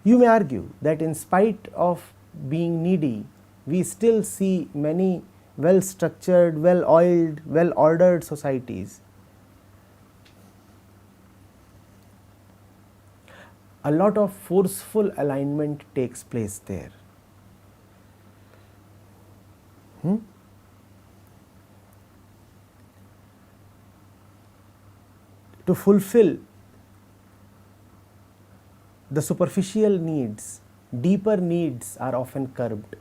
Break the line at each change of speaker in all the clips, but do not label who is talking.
You may argue that in spite of being needy, we still see many well structured, well oiled, well ordered societies. A lot of forceful alignment takes place there. To fulfill the superficial needs, deeper needs are often curbed.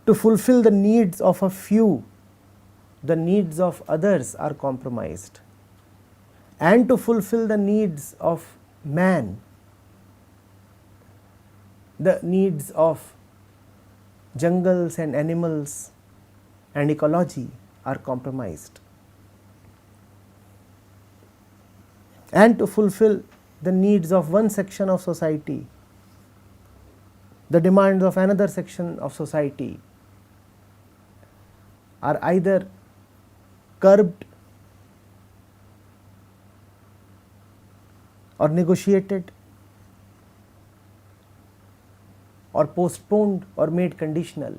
To fulfill the needs of a few, the needs of others are compromised. And to fulfill the needs of man, the needs of jungles and animals and ecology are compromised. And to fulfill the needs of one section of society, the demands of another section of society are either curbed or negotiated or postponed or made conditional.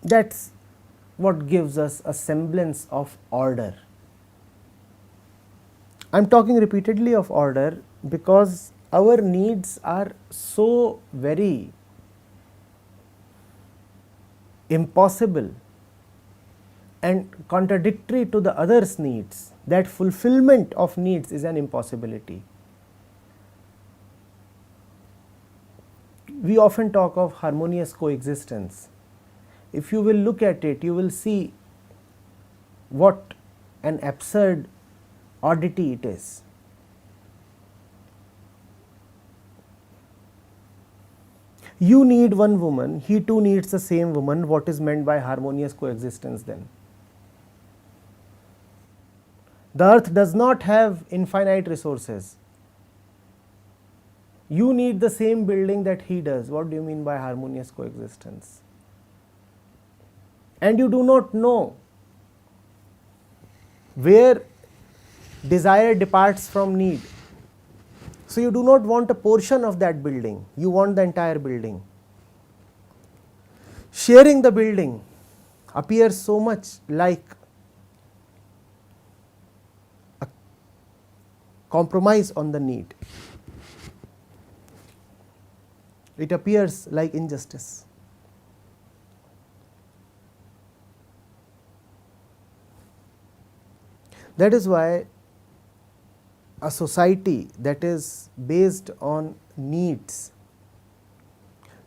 That's what gives us a semblance of order. I am talking repeatedly of order because our needs are so very impossible and contradictory to the others' needs that fulfillment of needs is an impossibility. We often talk of harmonious coexistence. If you will look at it, you will see what an absurd oddity it is. You need one woman, he too needs the same woman. What is meant by harmonious coexistence then? The earth does not have infinite resources. You need the same building that he does. What do you mean by harmonious coexistence? And you do not know where desire departs from need. So you do not want a portion of that building, you want the entire building. Sharing the building appears so much like a compromise on the need. It appears like injustice. That is why a society that is based on needs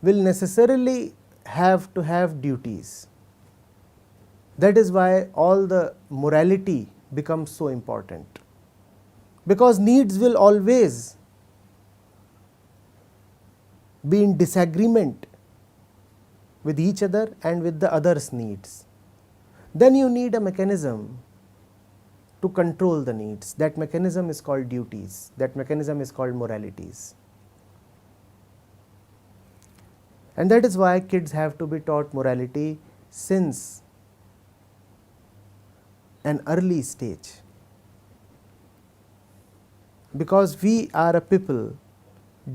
will necessarily have to have duties. That is why all the morality becomes so important, because needs will always be in disagreement with each other and with the other's needs. Then you need a mechanism to control the needs. That mechanism is called duties, that mechanism is called moralities. And that is why kids have to be taught morality since an early stage, because we are a people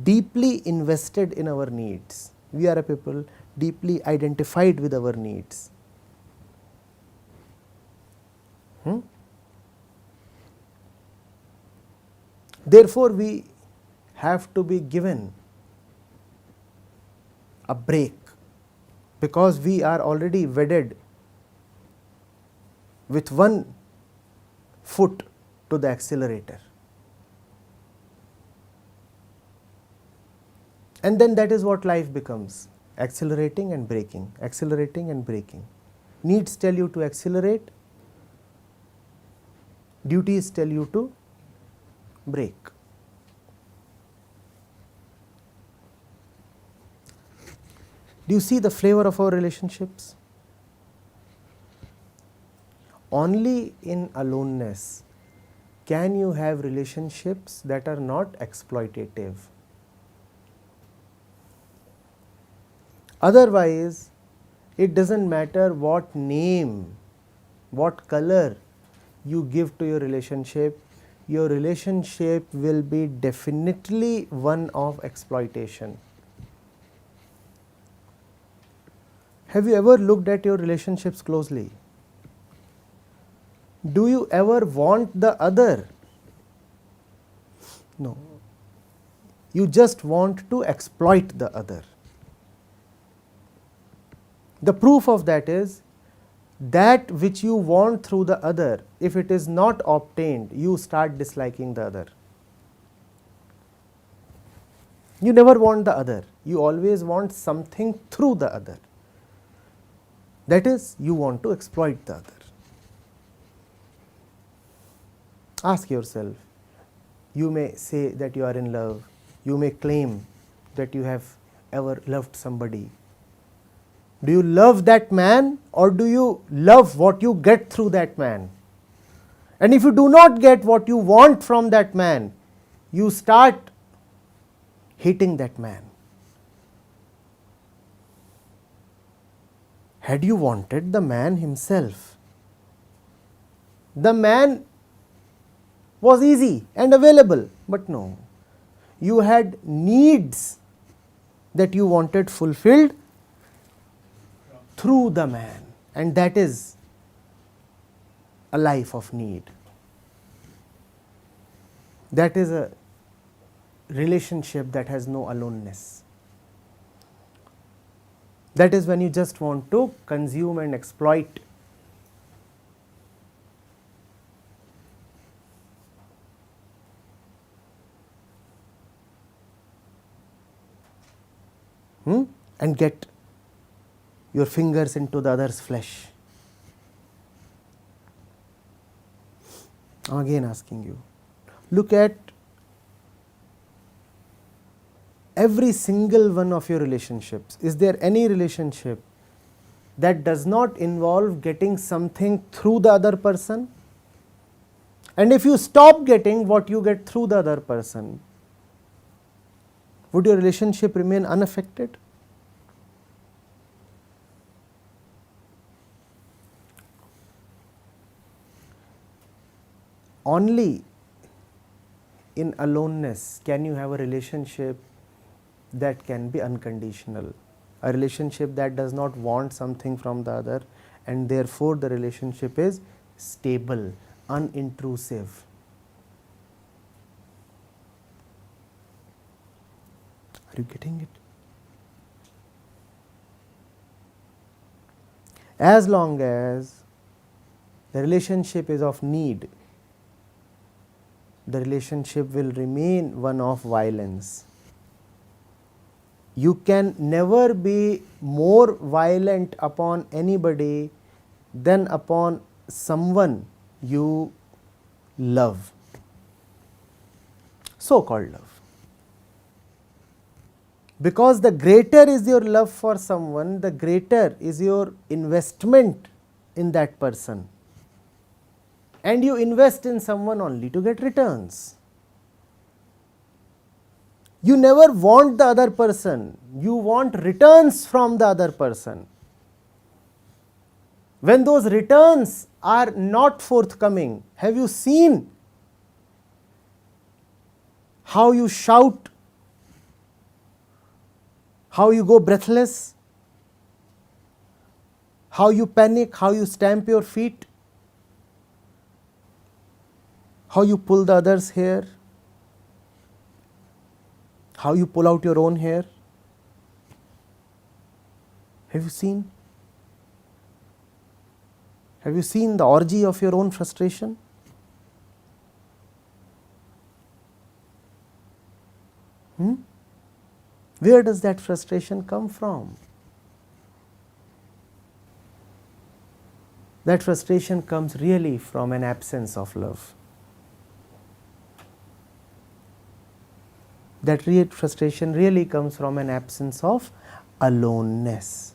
deeply invested in our needs. We are a people deeply identified with our needs. Therefore, we have to be given a break, because we are already wedded with one foot to the accelerator. And then that is what life becomes, accelerating and braking, accelerating and braking. Needs tell you to accelerate, duties tell you to brake. Do you see the flavor of our relationships? Only in aloneness can you have relationships that are not exploitative. Otherwise, it doesn't matter what name, what color you give to your relationship will be definitely one of exploitation. Have you ever looked at your relationships closely? Do you ever want the other? No. You just want to exploit the other. The proof of that is that which you want through the other, if it is not obtained, you start disliking the other. You never want the other, you always want something through the other. That is, you want to exploit the other. Ask yourself, you may say that you are in love, you may claim that you have ever loved somebody. Do you love that man, or do you love what you get through that man? And if you do not get what you want from that man, you start hating that man. Had you wanted the man himself, the man was easy and available, but no. You had needs that you wanted fulfilled through the man, and that is a life of need. That is a relationship that has no aloneness. That is when you just want to consume and exploit. And get your fingers into the other's flesh. I am again asking you, look at every single one of your relationships. Is there any relationship that does not involve getting something through the other person? And if you stop getting what you get through the other person, would your relationship remain unaffected? Only in aloneness can you have a relationship that can be unconditional, a relationship that does not want something from the other, and therefore the relationship is stable, unintrusive. Are you getting it? As long as the relationship is of need, the relationship will remain one of violence. You can never be more violent upon anybody than upon someone you love, so-called love. Because the greater is your love for someone, the greater is your investment in that person. And you invest in someone only to get returns. You never want the other person, you want returns from the other person. When those returns are not forthcoming, have you seen how you shout, how you go breathless, how you panic, how you stamp your feet, how you pull the other's hair, how you pull out your own hair? Have you seen? Have you seen the orgy of your own frustration? Where does that frustration come from? That frustration comes really from an absence of love. That frustration really comes from an absence of aloneness.